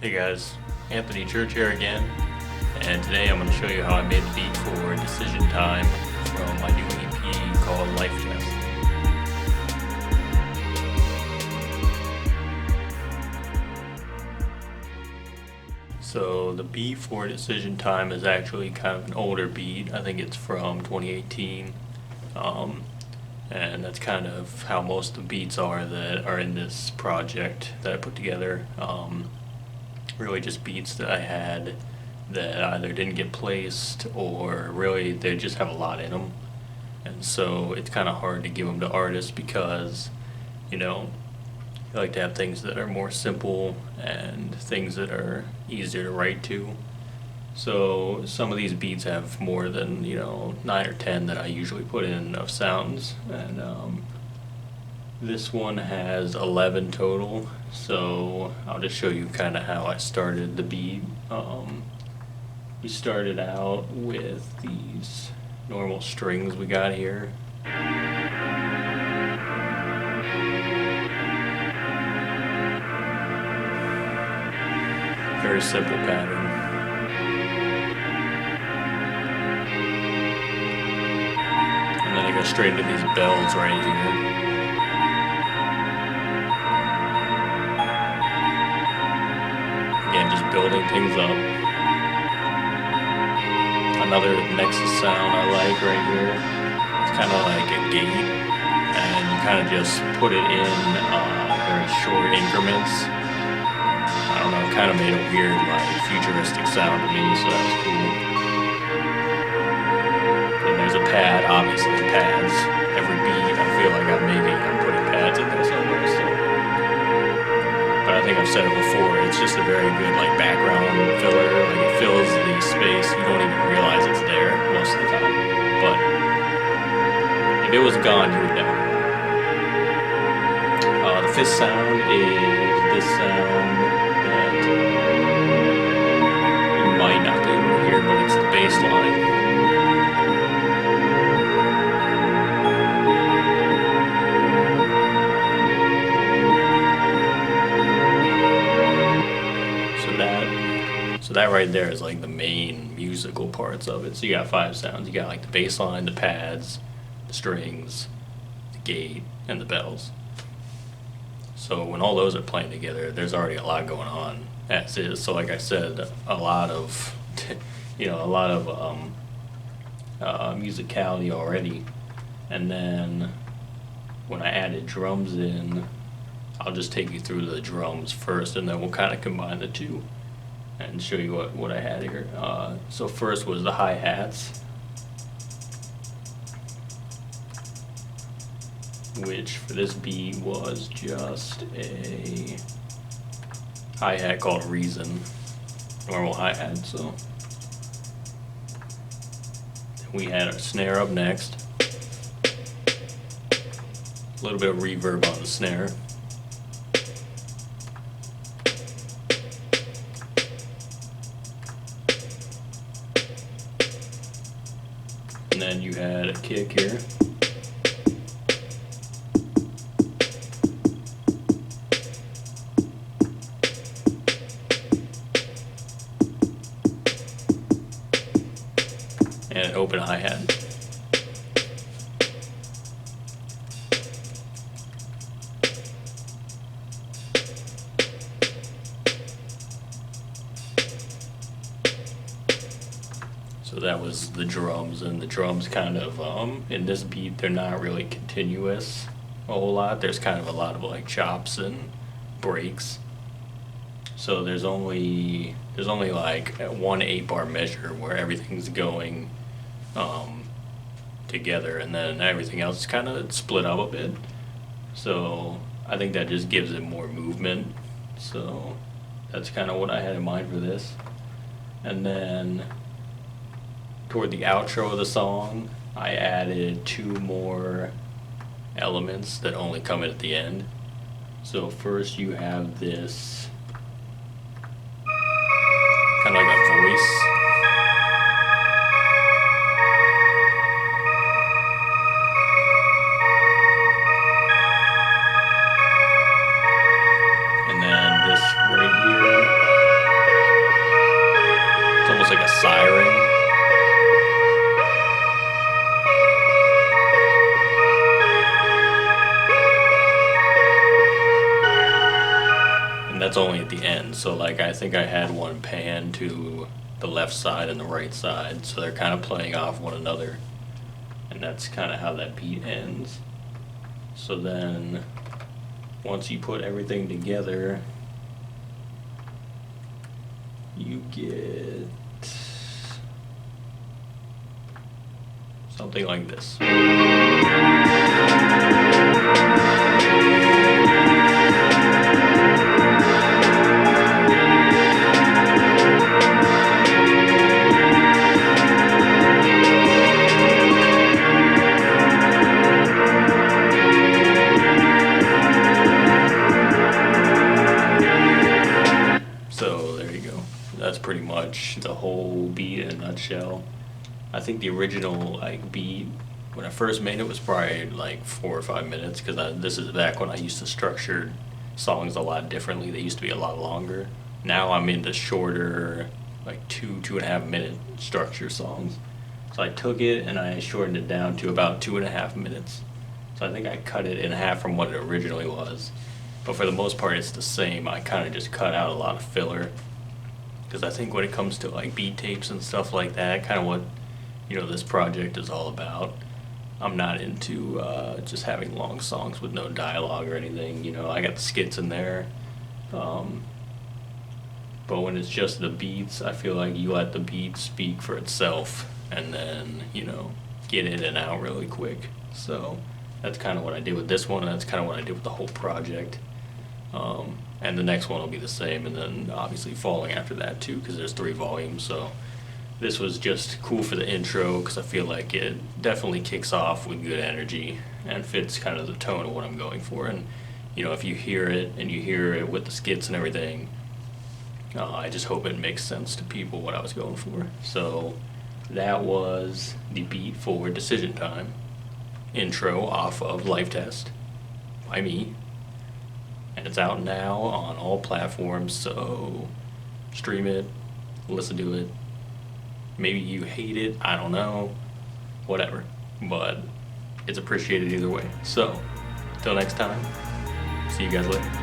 Hey guys, Anthony Church here again, and today I'm going to show you how I made the beat for Decision Time from my new EP called Life Test. So the beat for Decision Time is actually kind of an older beat. I think it's from 2018, and that's kind of how most of the beats are that are in this project that I put together. Really just beats that I had that either didn't get placed or really they just have a lot in them, and so it's kind of hard to give them to artists because I like to have things that are more simple and things that are easier to write to. So some of these beats have more than 9 or 10 that I usually put in of sounds, and this one has 11 total, so I'll just show you kind of how I started the beat. We started out with these normal strings we got here. Very simple pattern. And then I go straight into these bells right here. Again, just building things up. Another Nexus sound I like right here. It's kind of like a gate, and you kind of just put it in very short increments. I don't know, it kind of made a weird, like, futuristic sound to me, so that was cool. And there's a pad, obviously pads. Every beat I feel like I'm putting pads in there somewhere, so. But I think I've said it before, it's just a very good like background filler. Like it fills the space, you don't even realize it's there most of the time. But if it was gone, you would know. The fifth sound is this sound that you might not be able to hear, but it's the bass line. So that right there is like the main musical parts of it. So you got 5 sounds. You got like the bass line, the pads, the strings, the gate, and the bells. So when all those are playing together, there's already a lot going on as is. So like I said, a lot of musicality already. And then when I added drums in, I'll just take you through the drums first, and then we'll kind of combine the two and show you what I had here. So first was the hi-hats, which for this beat was just a hi-hat called Reason, normal hi-hat. So we had our snare up next, a little bit of reverb on the snare. And then you had a kick here. And an open hi-hat. So that was the drums, and the drums kind of, in this beat, they're not really continuous a whole lot. There's kind of a lot of like chops and breaks. So there's only like one 8-bar measure where everything's going together, and then everything else is kind of split up a bit. So I think that just gives it more movement. So that's kind of what I had in mind for this. And then toward the outro of the song, I added 2 more elements that only come in at the end. So first you have this kind of like a voice. And then this right here the end. So like I think I had one pan to the left side and the right side, so they're kind of playing off one another, and that's kind of how that beat ends. So then once you put everything together, you get something like this. So there you go. That's pretty much the whole beat in a nutshell. I think the original like beat when I first made it was probably like 4 or 5 minutes, because this is back when I used to structure songs a lot differently. They used to be a lot longer. Now I'm into shorter, like 2.5 minute structure songs. So I took it and I shortened it down to about 2.5 minutes. So I think I cut it in half from what it originally was. But for the most part, it's the same. I kind of just cut out a lot of filler, because I think when it comes to like beat tapes and stuff like that, kind of what, you know, this project is all about. I'm not into just having long songs with no dialogue or anything. You know, I got the skits in there. But when it's just the beats, I feel like you let the beat speak for itself and then, you know, get in and out really quick. So that's kind of what I did with this one, and that's kind of what I did with the whole project. And the next one will be the same, and then obviously following after that too, because there's 3 volumes. So this was just cool for the intro, because I feel like it definitely kicks off with good energy and fits kind of the tone of what I'm going for. And you know, if you hear it and you hear it with the skits and everything, I just hope it makes sense to people what I was going for. So that was the beat for Decision Time intro off of Life Test by me, and it's out now on all platforms. So stream it, listen to it. Maybe you hate it, I don't know, whatever, but it's appreciated either way. So until next time, see you guys later.